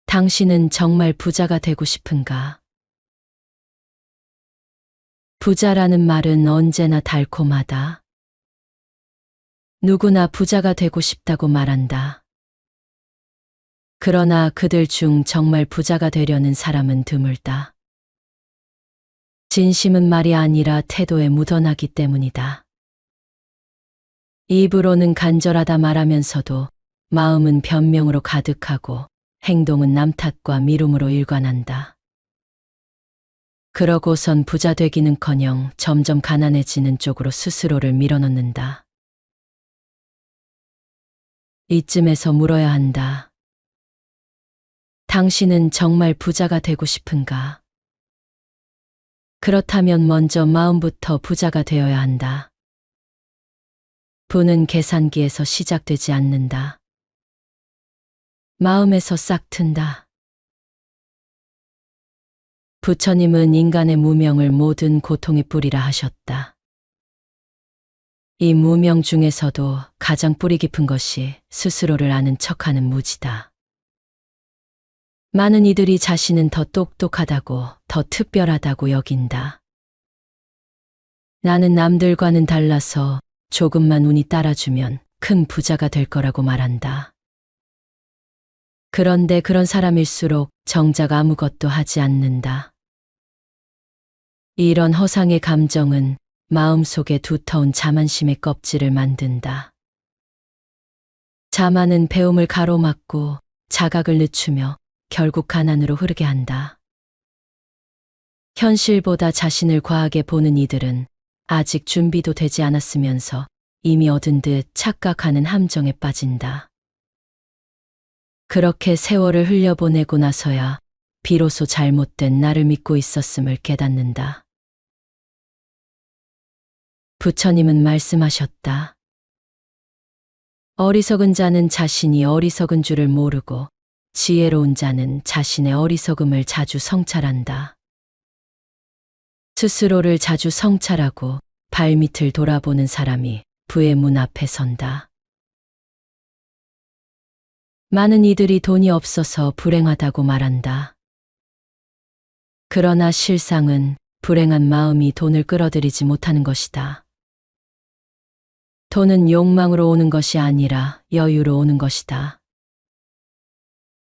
당신은 정말 부자가 되고 싶은가? 부자라는 말은 언제나 달콤하다. 누구나 부자가 되고 싶다고 말한다. 그러나 그들 중 정말 부자가 되려는 사람은 드물다. 진심은 말이 아니라 태도에 묻어나기 때문이다. 입으로는 간절하다 말하면서도 마음은 변명으로 가득하고 행동은 남 탓과 미움으로 일관한다. 그러고선 부자 되기는커녕 점점 가난해지는 쪽으로 스스로를 밀어넣는다. 이쯤에서 물어야 한다. 당신은 정말 부자가 되고 싶은가? 그렇다면 먼저 마음부터 부자가 되어야 한다. 부는 계산기에서 시작되지 않는다. 마음에서 싹 튼다. 부처님은 인간의 무명을 모든 고통의 뿌리라 하셨다. 이 무명 중에서도 가장 뿌리 깊은 것이 스스로를 아는 척하는 무지다. 많은 이들이 자신은 더 똑똑하다고, 더 특별하다고 여긴다. 나는 남들과는 달라서 조금만 운이 따라주면 큰 부자가 될 거라고 말한다. 그런데 그런 사람일수록 정작 아무것도 하지 않는다. 이런 허상의 감정은 마음속에 두터운 자만심의 껍질을 만든다. 자만은 배움을 가로막고 자각을 늦추며 결국 가난으로 흐르게 한다. 현실보다 자신을 과하게 보는 이들은 아직 준비도 되지 않았으면서 이미 얻은 듯 착각하는 함정에 빠진다. 그렇게 세월을 흘려보내고 나서야 비로소 잘못된 나를 믿고 있었음을 깨닫는다. 부처님은 말씀하셨다. 어리석은 자는 자신이 어리석은 줄을 모르고 지혜로운 자는 자신의 어리석음을 자주 성찰한다. 스스로를 자주 성찰하고 발밑을 돌아보는 사람이 부의 문 앞에 선다. 많은 이들이 돈이 없어서 불행하다고 말한다. 그러나 실상은 불행한 마음이 돈을 끌어들이지 못하는 것이다. 돈은 욕망으로 오는 것이 아니라 여유로 오는 것이다.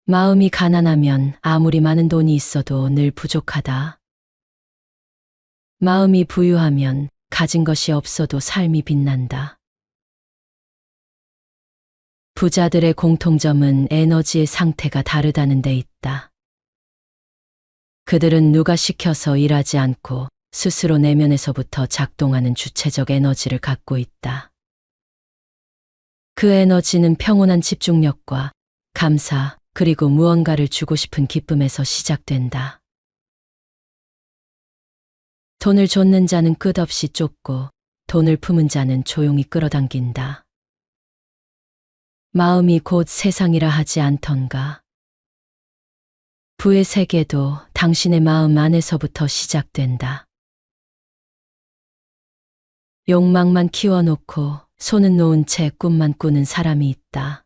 마음이 가난하면 아무리 많은 돈이 있어도 늘 부족하다. 마음이 부유하면 가진 것이 없어도 삶이 빛난다. 부자들의 공통점은 에너지의 상태가 다르다는 데 있다. 그들은 누가 시켜서 일하지 않고 스스로 내면에서부터 작동하는 주체적 에너지를 갖고 있다. 그 에너지는 평온한 집중력과 감사 그리고 무언가를 주고 싶은 기쁨에서 시작된다. 돈을 줬는 자는 끝없이 쫓고 돈을 품은 자는 조용히 끌어당긴다. 마음이 곧 세상이라 하지 않던가. 부의 세계도 당신의 마음 안에서부터 시작된다. 욕망만 키워놓고 손은 놓은 채 꿈만 꾸는 사람이 있다.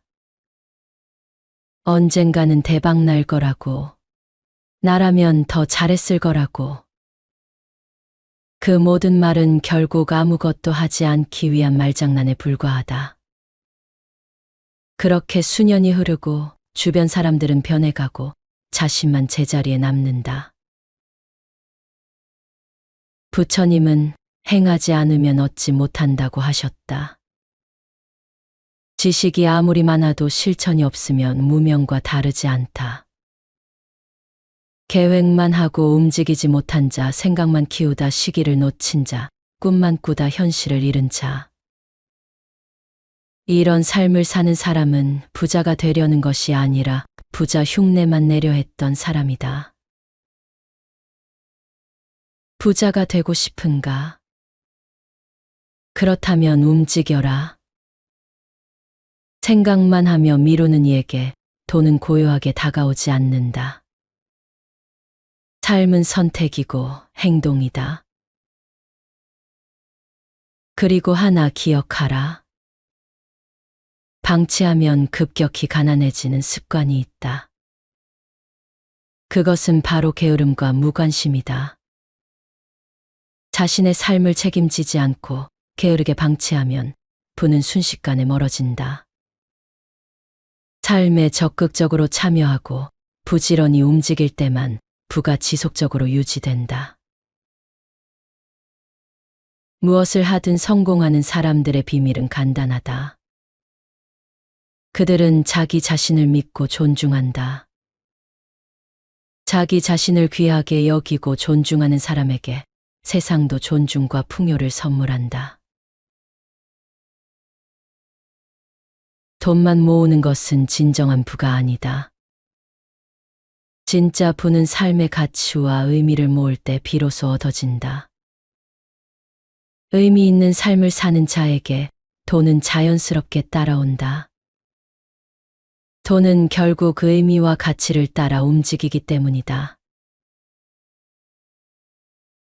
언젠가는 대박 날 거라고, 나라면 더 잘했을 거라고. 그 모든 말은 결국 아무것도 하지 않기 위한 말장난에 불과하다. 그렇게 수년이 흐르고 주변 사람들은 변해가고 자신만 제자리에 남는다. 부처님은 행하지 않으면 얻지 못한다고 하셨다. 지식이 아무리 많아도 실천이 없으면 무명과 다르지 않다. 계획만 하고 움직이지 못한 자, 생각만 키우다 시기를 놓친 자, 꿈만 꾸다 현실을 잃은 자. 이런 삶을 사는 사람은 부자가 되려는 것이 아니라 부자 흉내만 내려 했던 사람이다. 부자가 되고 싶은가? 그렇다면 움직여라. 생각만 하며 미루는 이에게 돈은 고요하게 다가오지 않는다. 삶은 선택이고 행동이다. 그리고 하나 기억하라. 방치하면 급격히 가난해지는 습관이 있다. 그것은 바로 게으름과 무관심이다. 자신의 삶을 책임지지 않고 게으르게 방치하면 부는 순식간에 멀어진다. 삶에 적극적으로 참여하고 부지런히 움직일 때만 부가 지속적으로 유지된다. 무엇을 하든 성공하는 사람들의 비밀은 간단하다. 그들은 자기 자신을 믿고 존중한다. 자기 자신을 귀하게 여기고 존중하는 사람에게 세상도 존중과 풍요를 선물한다. 돈만 모으는 것은 진정한 부가 아니다. 진짜 부는 삶의 가치와 의미를 모을 때 비로소 얻어진다. 의미 있는 삶을 사는 자에게 돈은 자연스럽게 따라온다. 돈은 결국 그 의미와 가치를 따라 움직이기 때문이다.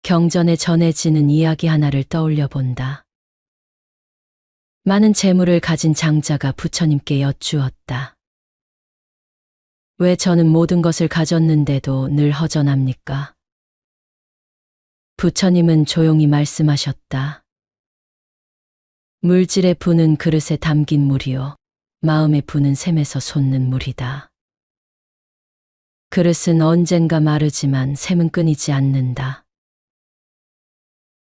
경전에 전해지는 이야기 하나를 떠올려 본다. 많은 재물을 가진 장자가 부처님께 여쭈었다. 왜 저는 모든 것을 가졌는데도 늘 허전합니까? 부처님은 조용히 말씀하셨다. 물질의 부는 그릇에 담긴 물이요, 마음의 부는 샘에서 솟는 물이다. 그릇은 언젠가 마르지만 샘은 끊이지 않는다.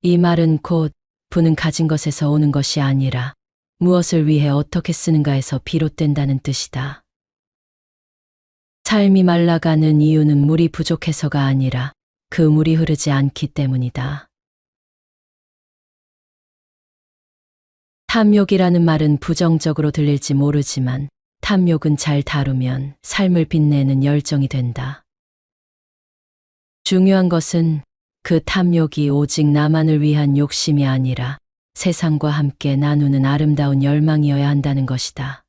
이 말은 곧 부는 가진 것에서 오는 것이 아니라 무엇을 위해 어떻게 쓰는가에서 비롯된다는 뜻이다. 삶이 말라가는 이유는 물이 부족해서가 아니라 그 물이 흐르지 않기 때문이다. 탐욕이라는 말은 부정적으로 들릴지 모르지만 탐욕은 잘 다루면 삶을 빛내는 열정이 된다. 중요한 것은 그 탐욕이 오직 나만을 위한 욕심이 아니라 세상과 함께 나누는 아름다운 열망이어야 한다는 것이다.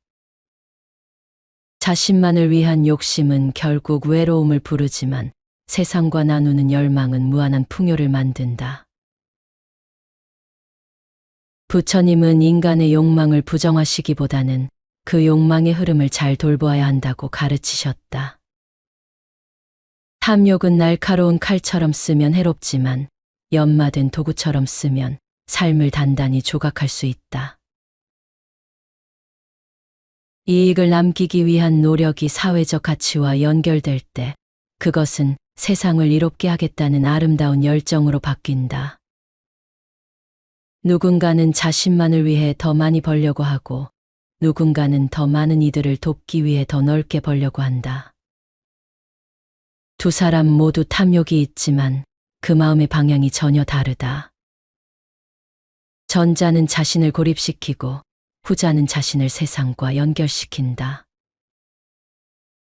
자신만을 위한 욕심은 결국 외로움을 부르지만 세상과 나누는 열망은 무한한 풍요를 만든다. 부처님은 인간의 욕망을 부정하시기보다는 그 욕망의 흐름을 잘 돌보아야 한다고 가르치셨다. 탐욕은 날카로운 칼처럼 쓰면 해롭지만 연마된 도구처럼 쓰면 삶을 단단히 조각할 수 있다. 이익을 남기기 위한 노력이 사회적 가치와 연결될 때 그것은 세상을 이롭게 하겠다는 아름다운 열정으로 바뀐다. 누군가는 자신만을 위해 더 많이 벌려고 하고 누군가는 더 많은 이들을 돕기 위해 더 넓게 벌려고 한다. 두 사람 모두 탐욕이 있지만 그 마음의 방향이 전혀 다르다. 전자는 자신을 고립시키고 후자는 자신을 세상과 연결시킨다.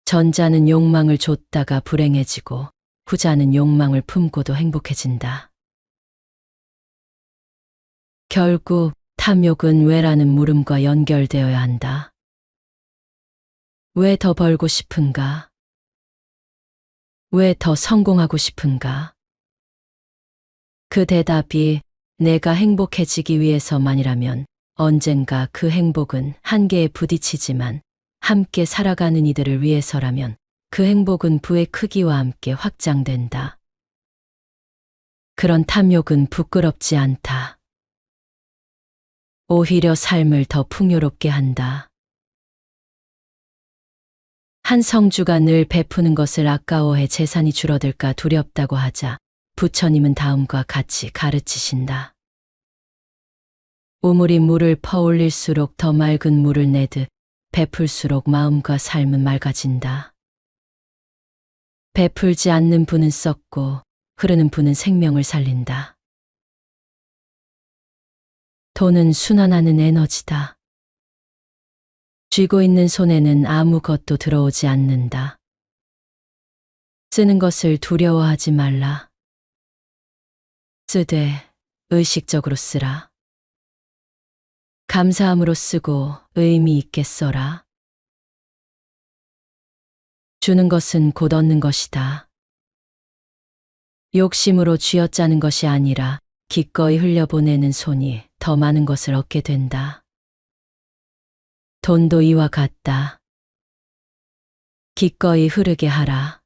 전자는 욕망을 좇다가 불행해지고 후자는 욕망을 품고도 행복해진다. 결국 탐욕은 왜라는 물음과 연결되어야 한다. 왜 더 벌고 싶은가? 왜 더 성공하고 싶은가? 그 대답이 내가 행복해지기 위해서만이라면 언젠가 그 행복은 한계에 부딪히지만 함께 살아가는 이들을 위해서라면 그 행복은 부의 크기와 함께 확장된다. 그런 탐욕은 부끄럽지 않다. 오히려 삶을 더 풍요롭게 한다. 한 성주가 늘 베푸는 것을 아까워해 재산이 줄어들까 두렵다고 하자 부처님은 다음과 같이 가르치신다. 우물이 물을 퍼올릴수록 더 맑은 물을 내듯 베풀수록 마음과 삶은 맑아진다. 베풀지 않는 부는 썩고 흐르는 부는 생명을 살린다. 돈은 순환하는 에너지다. 쥐고 있는 손에는 아무것도 들어오지 않는다. 쓰는 것을 두려워하지 말라. 쓰되 의식적으로 쓰라. 감사함으로 쓰고 의미 있게 써라. 주는 것은 곧 얻는 것이다. 욕심으로 쥐어짜는 것이 아니라 기꺼이 흘려보내는 손이 더 많은 것을 얻게 된다. 돈도 이와 같다. 기꺼이 흐르게 하라.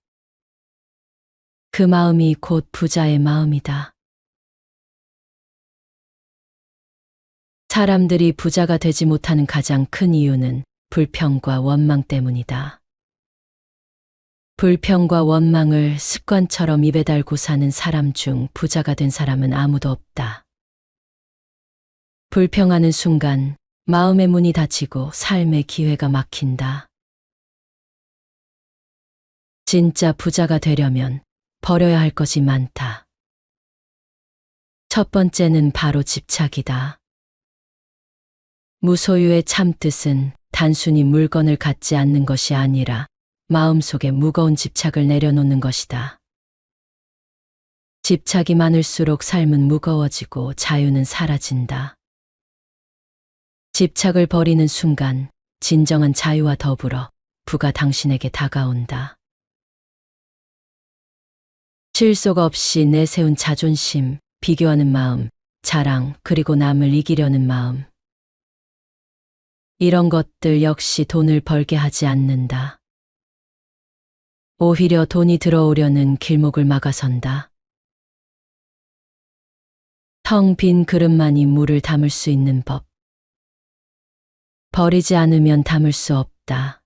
그 마음이 곧 부자의 마음이다. 사람들이 부자가 되지 못하는 가장 큰 이유는 불평과 원망 때문이다. 불평과 원망을 습관처럼 입에 달고 사는 사람 중 부자가 된 사람은 아무도 없다. 불평하는 순간 마음의 문이 닫히고 삶의 기회가 막힌다. 진짜 부자가 되려면 버려야 할 것이 많다. 첫 번째는 바로 집착이다. 무소유의 참뜻은 단순히 물건을 갖지 않는 것이 아니라 마음속에 무거운 집착을 내려놓는 것이다. 집착이 많을수록 삶은 무거워지고 자유는 사라진다. 집착을 버리는 순간 진정한 자유와 더불어 부가 당신에게 다가온다. 실속 없이 내세운 자존심, 비교하는 마음, 자랑, 그리고 남을 이기려는 마음. 이런 것들 역시 돈을 벌게 하지 않는다. 오히려 돈이 들어오려는 길목을 막아선다. 텅 빈 그릇만이 물을 담을 수 있는 법. 버리지 않으면 담을 수 없다.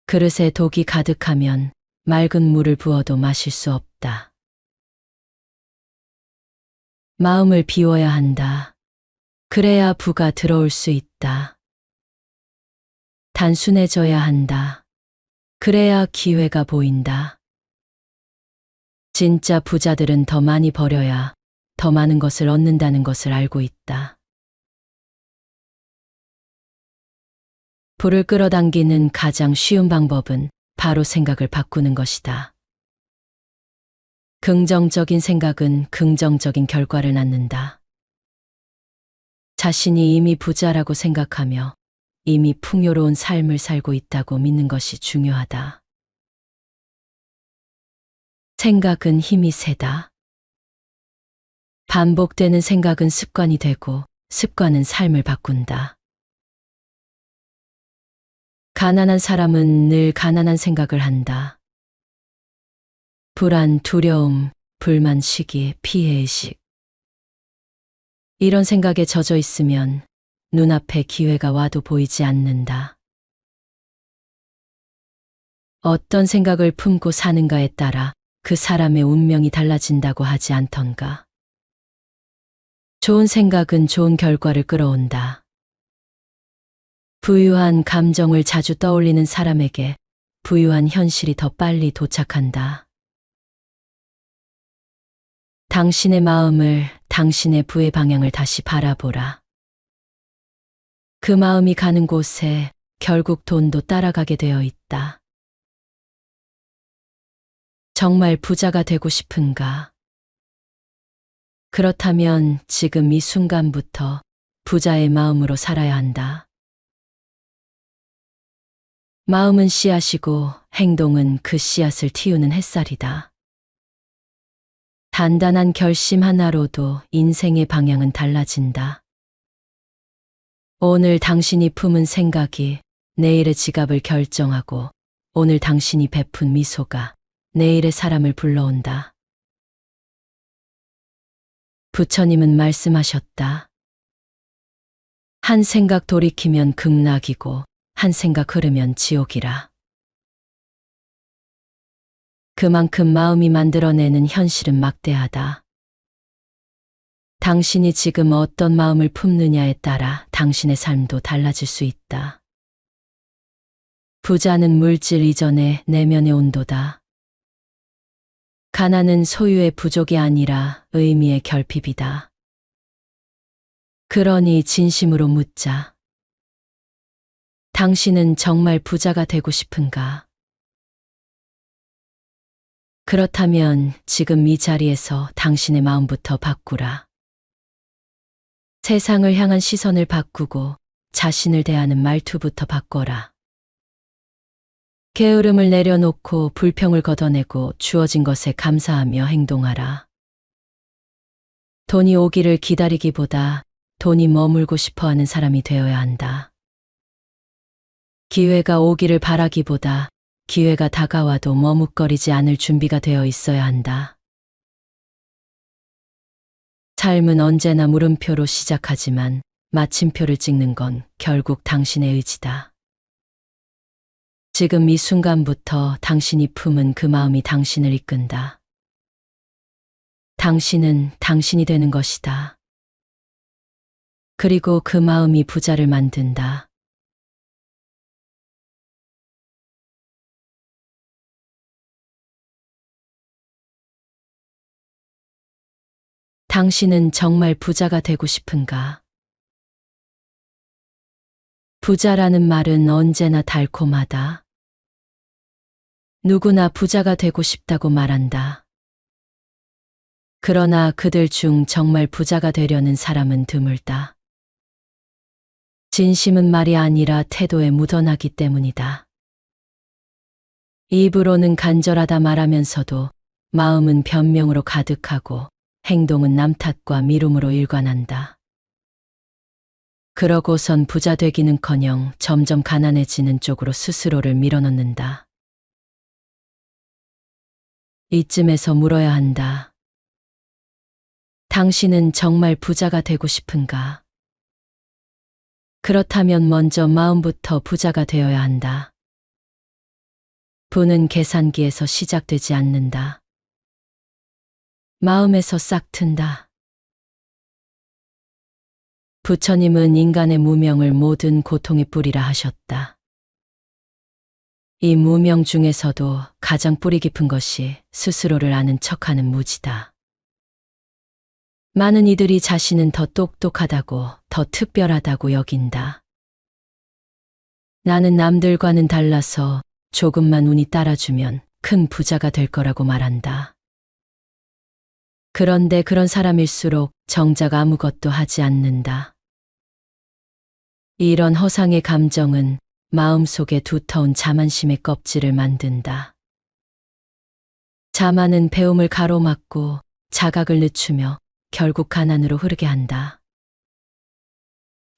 그릇에 독이 가득하면 맑은 물을 부어도 마실 수 없다. 마음을 비워야 한다. 그래야 부가 들어올 수 있다. 단순해져야 한다. 그래야 기회가 보인다. 진짜 부자들은 더 많이 버려야 더 많은 것을 얻는다는 것을 알고 있다. 부를 끌어당기는 가장 쉬운 방법은 바로 생각을 바꾸는 것이다. 긍정적인 생각은 긍정적인 결과를 낳는다. 자신이 이미 부자라고 생각하며 이미 풍요로운 삶을 살고 있다고 믿는 것이 중요하다. 생각은 힘이 세다. 반복되는 생각은 습관이 되고 습관은 삶을 바꾼다. 가난한 사람은 늘 가난한 생각을 한다. 불안, 두려움, 불만, 시기, 피해의식. 이런 생각에 젖어 있으면 눈앞에 기회가 와도 보이지 않는다. 어떤 생각을 품고 사는가에 따라 그 사람의 운명이 달라진다고 하지 않던가. 좋은 생각은 좋은 결과를 끌어온다. 부유한 감정을 자주 떠올리는 사람에게 부유한 현실이 더 빨리 도착한다. 당신의 마음을, 당신의 부의 방향을 다시 바라보라. 그 마음이 가는 곳에 결국 돈도 따라가게 되어 있다. 정말 부자가 되고 싶은가? 그렇다면 지금 이 순간부터 부자의 마음으로 살아야 한다. 마음은 씨앗이고 행동은 그 씨앗을 틔우는 햇살이다. 단단한 결심 하나로도 인생의 방향은 달라진다. 오늘 당신이 품은 생각이 내일의 지갑을 결정하고 오늘 당신이 베푼 미소가 내일의 사람을 불러온다. 부처님은 말씀하셨다. 한 생각 돌이키면 극락이고 한 생각 흐르면 지옥이라. 그만큼 마음이 만들어내는 현실은 막대하다. 당신이 지금 어떤 마음을 품느냐에 따라 당신의 삶도 달라질 수 있다. 부자는 물질 이전의 내면의 온도다. 가난은 소유의 부족이 아니라 의미의 결핍이다. 그러니 진심으로 묻자. 당신은 정말 부자가 되고 싶은가? 그렇다면 지금 이 자리에서 당신의 마음부터 바꾸라. 세상을 향한 시선을 바꾸고 자신을 대하는 말투부터 바꿔라. 게으름을 내려놓고 불평을 걷어내고 주어진 것에 감사하며 행동하라. 돈이 오기를 기다리기보다 돈이 머물고 싶어하는 사람이 되어야 한다. 기회가 오기를 바라기보다 기회가 다가와도 머뭇거리지 않을 준비가 되어 있어야 한다. 삶은 언제나 물음표로 시작하지만 마침표를 찍는 건 결국 당신의 의지다. 지금 이 순간부터 당신이 품은 그 마음이 당신을 이끈다. 당신은 당신이 되는 것이다. 그리고 그 마음이 부자를 만든다. 당신은 정말 부자가 되고 싶은가? 부자라는 말은 언제나 달콤하다. 누구나 부자가 되고 싶다고 말한다. 그러나 그들 중 정말 부자가 되려는 사람은 드물다. 진심은 말이 아니라 태도에 묻어나기 때문이다. 입으로는 간절하다 말하면서도 마음은 변명으로 가득하고 행동은 남 탓과 미움으로 일관한다. 그러고선 부자 되기는커녕 점점 가난해지는 쪽으로 스스로를 밀어넣는다. 이쯤에서 물어야 한다. 당신은 정말 부자가 되고 싶은가? 그렇다면 먼저 마음부터 부자가 되어야 한다. 부는 계산기에서 시작되지 않는다. 마음에서 싹 튼다. 부처님은 인간의 무명을 모든 고통의 뿌리라 하셨다. 이 무명 중에서도 가장 뿌리 깊은 것이 스스로를 아는 척하는 무지다. 많은 이들이 자신은 더 똑똑하다고, 더 특별하다고 여긴다. 나는 남들과는 달라서 조금만 운이 따라주면 큰 부자가 될 거라고 말한다. 그런데 그런 사람일수록 정작 아무것도 하지 않는다. 이런 허상의 감정은 마음속에 두터운 자만심의 껍질을 만든다. 자만은 배움을 가로막고 자각을 늦추며 결국 가난으로 흐르게 한다.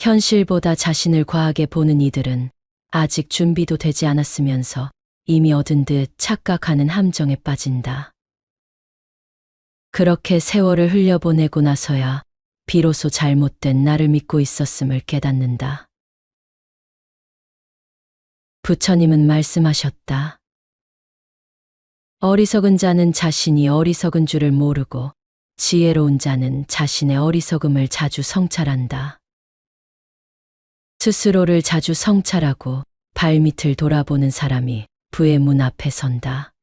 현실보다 자신을 과하게 보는 이들은 아직 준비도 되지 않았으면서 이미 얻은 듯 착각하는 함정에 빠진다. 그렇게 세월을 흘려보내고 나서야 비로소 잘못된 나를 믿고 있었음을 깨닫는다. 부처님은 말씀하셨다. 어리석은 자는 자신이 어리석은 줄을 모르고 지혜로운 자는 자신의 어리석음을 자주 성찰한다. 스스로를 자주 성찰하고 발밑을 돌아보는 사람이 부의 문 앞에 선다.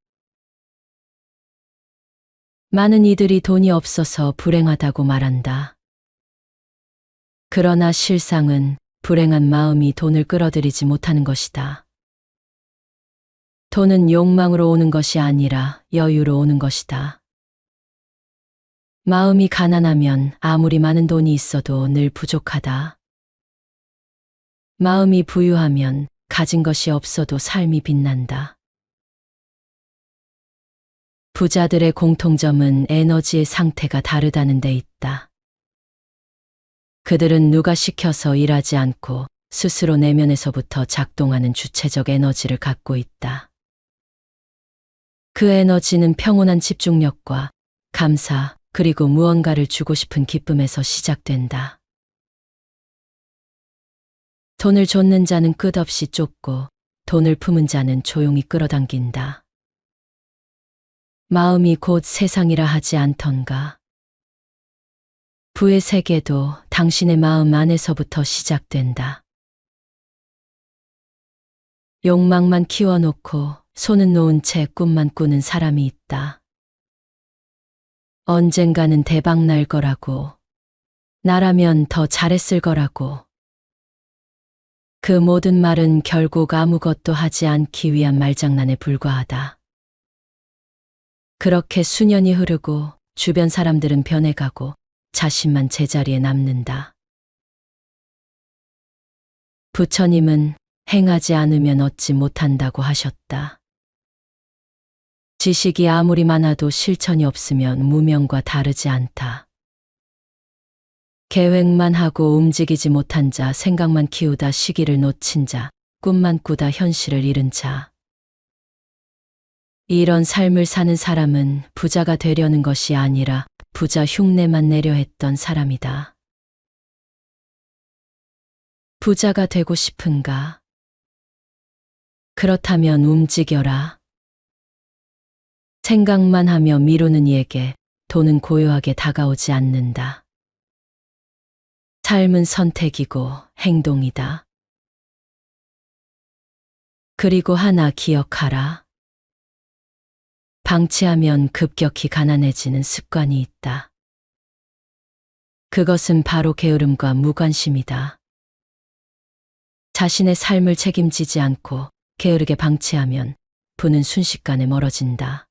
많은 이들이 돈이 없어서 불행하다고 말한다. 그러나 실상은 불행한 마음이 돈을 끌어들이지 못하는 것이다. 돈은 욕망으로 오는 것이 아니라 여유로 오는 것이다. 마음이 가난하면 아무리 많은 돈이 있어도 늘 부족하다. 마음이 부유하면 가진 것이 없어도 삶이 빛난다. 부자들의 공통점은 에너지의 상태가 다르다는 데 있다. 그들은 누가 시켜서 일하지 않고 스스로 내면에서부터 작동하는 주체적 에너지를 갖고 있다. 그 에너지는 평온한 집중력과 감사, 그리고 무언가를 주고 싶은 기쁨에서 시작된다. 돈을 좇는 자는 끝없이 쫓고 돈을 품은 자는 조용히 끌어당긴다. 마음이 곧 세상이라 하지 않던가. 부의 세계도 당신의 마음 안에서부터 시작된다. 욕망만 키워놓고 손은 놓은 채 꿈만 꾸는 사람이 있다. 언젠가는 대박 날 거라고, 나라면 더 잘했을 거라고. 그 모든 말은 결국 아무것도 하지 않기 위한 말장난에 불과하다. 그렇게 수년이 흐르고 주변 사람들은 변해가고 자신만 제자리에 남는다. 부처님은 행하지 않으면 얻지 못한다고 하셨다. 지식이 아무리 많아도 실천이 없으면 무명과 다르지 않다. 계획만 하고 움직이지 못한 자, 생각만 키우다 시기를 놓친 자, 꿈만 꾸다 현실을 잃은 자. 이런 삶을 사는 사람은 부자가 되려는 것이 아니라 부자 흉내만 내려 했던 사람이다. 부자가 되고 싶은가? 그렇다면 움직여라. 생각만 하며 미루는 이에게 돈은 고요하게 다가오지 않는다. 삶은 선택이고 행동이다. 그리고 하나 기억하라. 방치하면 급격히 가난해지는 습관이 있다. 그것은 바로 게으름과 무관심이다. 자신의 삶을 책임지지 않고 게으르게 방치하면 부는 순식간에 멀어진다.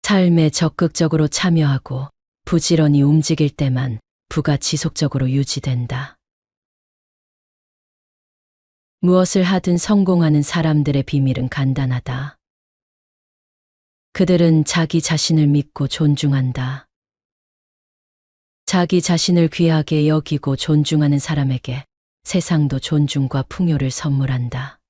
삶에 적극적으로 참여하고 부지런히 움직일 때만 부가 지속적으로 유지된다. 무엇을 하든 성공하는 사람들의 비밀은 간단하다. 그들은 자기 자신을 믿고 존중한다. 자기 자신을 귀하게 여기고 존중하는 사람에게 세상도 존중과 풍요를 선물한다.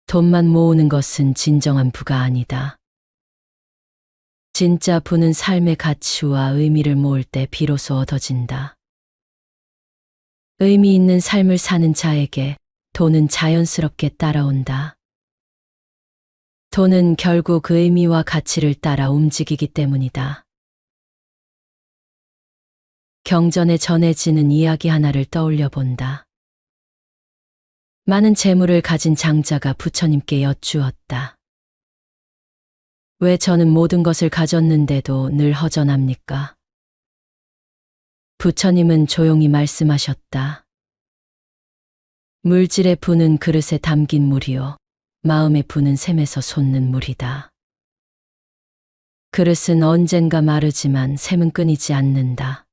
돈만 모으는 것은 진정한 부가 아니다. 진짜 부는 삶의 가치와 의미를 모을 때 비로소 얻어진다. 의미 있는 삶을 사는 자에게 돈은 자연스럽게 따라온다. 돈은 결국 그 의미와 가치를 따라 움직이기 때문이다. 경전에 전해지는 이야기 하나를 떠올려 본다. 많은 재물을 가진 장자가 부처님께 여쭈었다. 왜 저는 모든 것을 가졌는데도 늘 허전합니까? 부처님은 조용히 말씀하셨다. 물질의 부는 그릇에 담긴 물이요, 마음의 부는 샘에서 솟는 물이다. 그릇은 언젠가 마르지만 샘은 끊이지 않는다.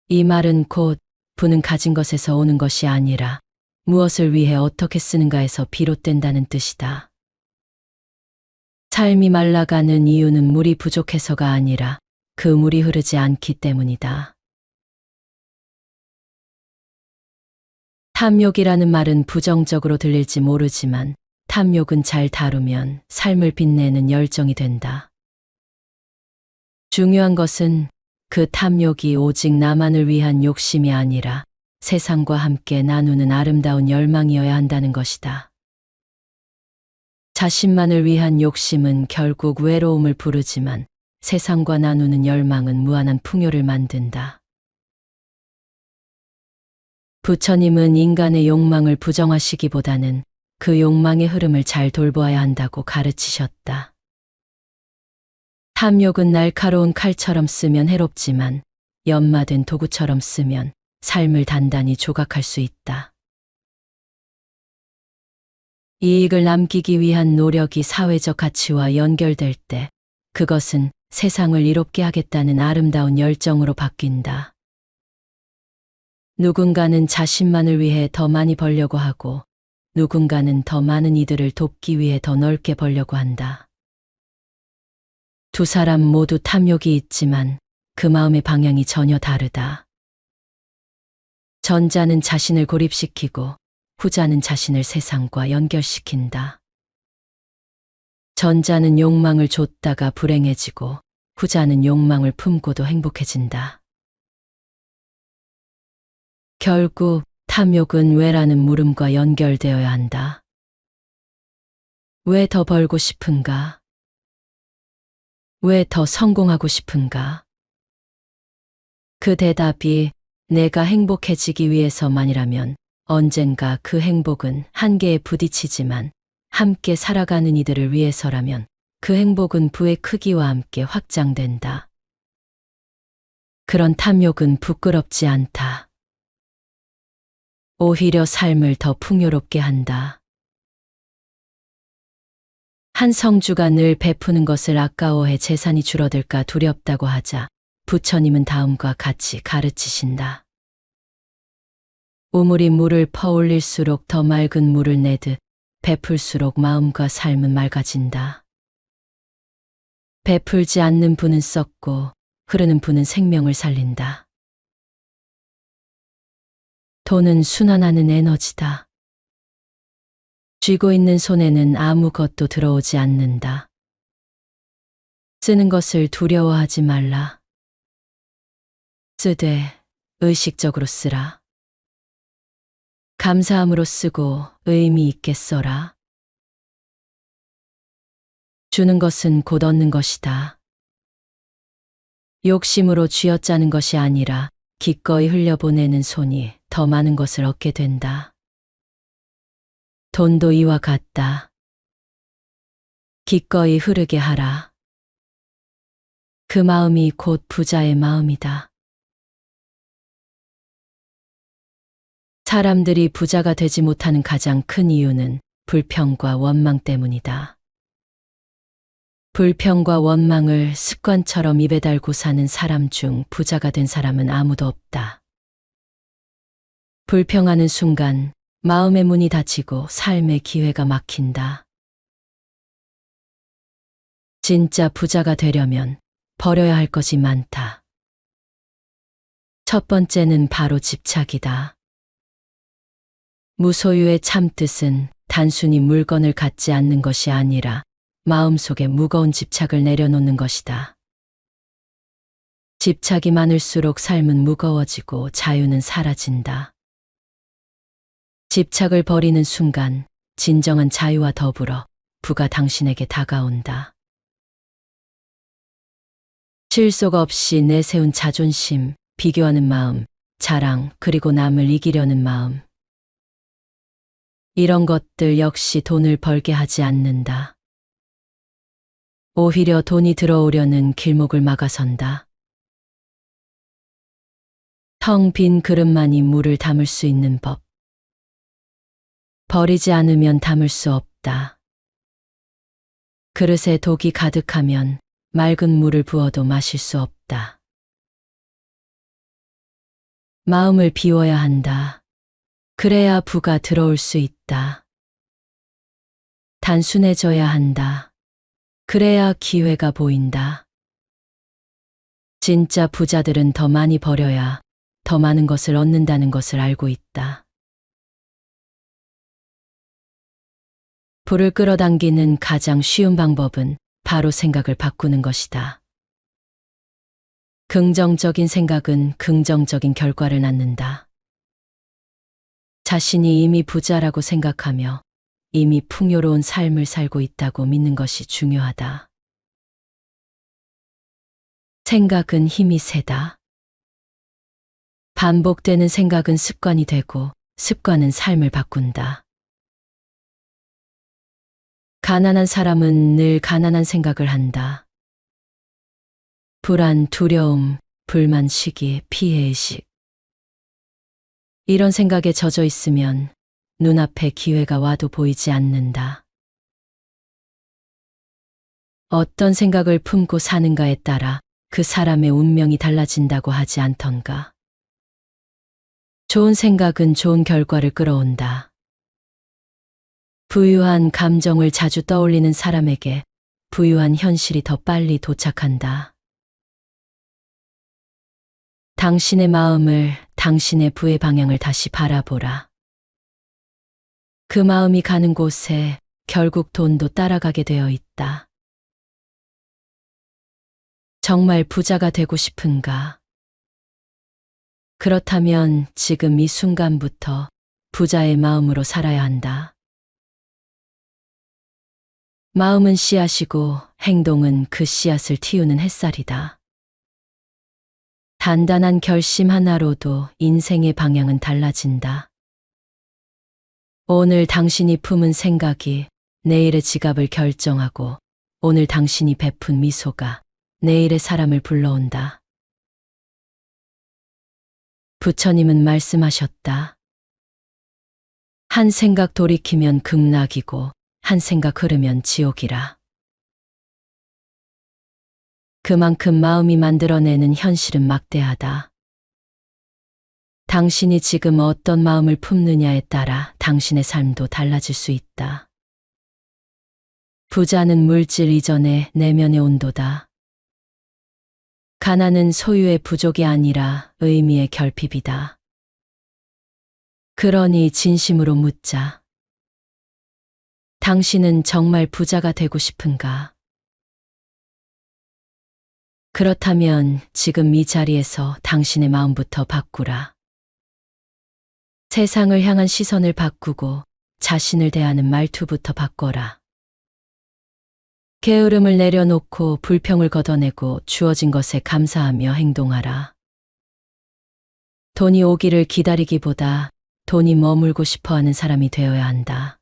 이 말은 곧 부는 가진 것에서 오는 것이 아니라 무엇을 위해 어떻게 쓰는가에서 비롯된다는 뜻이다. 삶이 말라가는 이유는 물이 부족해서가 아니라 그 물이 흐르지 않기 때문이다. 탐욕이라는 말은 부정적으로 들릴지 모르지만 탐욕은 잘 다루면 삶을 빛내는 열정이 된다. 중요한 것은 그 탐욕이 오직 나만을 위한 욕심이 아니라 세상과 함께 나누는 아름다운 열망이어야 한다는 것이다. 자신만을 위한 욕심은 결국 외로움을 부르지만 세상과 나누는 열망은 무한한 풍요를 만든다. 부처님은 인간의 욕망을 부정하시기보다는 그 욕망의 흐름을 잘 돌보아야 한다고 가르치셨다. 탐욕은 날카로운 칼처럼 쓰면 해롭지만 연마된 도구처럼 쓰면 삶을 단단히 조각할 수 있다. 이익을 남기기 위한 노력이 사회적 가치와 연결될 때 그것은 세상을 이롭게 하겠다는 아름다운 열정으로 바뀐다. 누군가는 자신만을 위해 더 많이 벌려고 하고 누군가는 더 많은 이들을 돕기 위해 더 넓게 벌려고 한다. 두 사람 모두 탐욕이 있지만 그 마음의 방향이 전혀 다르다. 전자는 자신을 고립시키고 후자는 자신을 세상과 연결시킨다. 전자는 욕망을 좇다가 불행해지고 후자는 욕망을 품고도 행복해진다. 결국 탐욕은 왜라는 물음과 연결되어야 한다. 왜 더 벌고 싶은가? 왜 더 성공하고 싶은가? 그 대답이 내가 행복해지기 위해서만이라면 언젠가 그 행복은 한계에 부딪히지만 함께 살아가는 이들을 위해서라면 그 행복은 부의 크기와 함께 확장된다. 그런 탐욕은 부끄럽지 않다. 오히려 삶을 더 풍요롭게 한다. 한 성주가 늘 베푸는 것을 아까워해 재산이 줄어들까 두렵다고 하자 부처님은 다음과 같이 가르치신다. 우물이 물을 퍼올릴수록 더 맑은 물을 내듯 베풀수록 마음과 삶은 맑아진다. 베풀지 않는 부는 썩고 흐르는 부는 생명을 살린다. 돈은 순환하는 에너지다. 쥐고 있는 손에는 아무것도 들어오지 않는다. 쓰는 것을 두려워하지 말라. 쓰되 의식적으로 쓰라. 감사함으로 쓰고 의미 있게 써라. 주는 것은 곧 얻는 것이다. 욕심으로 쥐어짜는 것이 아니라 기꺼이 흘려보내는 손이 더 많은 것을 얻게 된다. 돈도 이와 같다. 기꺼이 흐르게 하라. 그 마음이 곧 부자의 마음이다. 사람들이 부자가 되지 못하는 가장 큰 이유는 불평과 원망 때문이다. 불평과 원망을 습관처럼 입에 달고 사는 사람 중 부자가 된 사람은 아무도 없다. 불평하는 순간 마음의 문이 닫히고 삶의 기회가 막힌다. 진짜 부자가 되려면 버려야 할 것이 많다. 첫 번째는 바로 집착이다. 무소유의 참뜻은 단순히 물건을 갖지 않는 것이 아니라 마음속에 무거운 집착을 내려놓는 것이다. 집착이 많을수록 삶은 무거워지고 자유는 사라진다. 집착을 버리는 순간 진정한 자유와 더불어 부가 당신에게 다가온다. 실속 없이 내세운 자존심, 비교하는 마음, 자랑, 그리고 남을 이기려는 마음. 이런 것들 역시 돈을 벌게 하지 않는다. 오히려 돈이 들어오려는 길목을 막아선다. 텅 빈 그릇만이 물을 담을 수 있는 법. 버리지 않으면 담을 수 없다. 그릇에 독이 가득하면 맑은 물을 부어도 마실 수 없다. 마음을 비워야 한다. 그래야 부가 들어올 수 있다. 단순해져야 한다. 그래야 기회가 보인다. 진짜 부자들은 더 많이 버려야 더 많은 것을 얻는다는 것을 알고 있다. 부를 끌어당기는 가장 쉬운 방법은 바로 생각을 바꾸는 것이다. 긍정적인 생각은 긍정적인 결과를 낳는다. 자신이 이미 부자라고 생각하며 이미 풍요로운 삶을 살고 있다고 믿는 것이 중요하다. 생각은 힘이 세다. 반복되는 생각은 습관이 되고 습관은 삶을 바꾼다. 가난한 사람은 늘 가난한 생각을 한다. 불안, 두려움, 불만, 시기, 피해의식. 이런 생각에 젖어 있으면 눈앞에 기회가 와도 보이지 않는다. 어떤 생각을 품고 사는가에 따라 그 사람의 운명이 달라진다고 하지 않던가. 좋은 생각은 좋은 결과를 끌어온다. 부유한 감정을 자주 떠올리는 사람에게 부유한 현실이 더 빨리 도착한다. 당신의 마음을, 당신의 부의 방향을 다시 바라보라. 그 마음이 가는 곳에 결국 돈도 따라가게 되어 있다. 정말 부자가 되고 싶은가? 그렇다면 지금 이 순간부터 부자의 마음으로 살아야 한다. 마음은 씨앗이고 행동은 그 씨앗을 틔우는 햇살이다. 단단한 결심 하나로도 인생의 방향은 달라진다. 오늘 당신이 품은 생각이 내일의 지갑을 결정하고 오늘 당신이 베푼 미소가 내일의 사람을 불러온다. 부처님은 말씀하셨다. 한 생각 돌이키면 극락이고 한 생각 흐르면 지옥이라. 그만큼 마음이 만들어내는 현실은 막대하다. 당신이 지금 어떤 마음을 품느냐에 따라 당신의 삶도 달라질 수 있다. 부자는 물질 이전의 내면의 온도다. 가난은 소유의 부족이 아니라 의미의 결핍이다. 그러니 진심으로 묻자. 당신은 정말 부자가 되고 싶은가? 그렇다면 지금 이 자리에서 당신의 마음부터 바꾸라. 세상을 향한 시선을 바꾸고 자신을 대하는 말투부터 바꿔라. 게으름을 내려놓고 불평을 걷어내고 주어진 것에 감사하며 행동하라. 돈이 오기를 기다리기보다 돈이 머물고 싶어 하는 사람이 되어야 한다.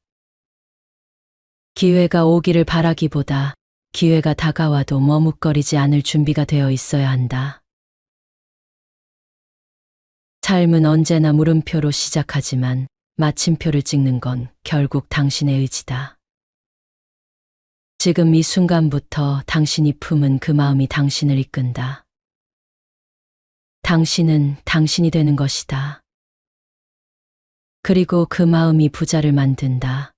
기회가 오기를 바라기보다 기회가 다가와도 머뭇거리지 않을 준비가 되어 있어야 한다. 삶은 언제나 물음표로 시작하지만 마침표를 찍는 건 결국 당신의 의지다. 지금 이 순간부터 당신이 품은 그 마음이 당신을 이끈다. 당신은 당신이 되는 것이다. 그리고 그 마음이 부자를 만든다.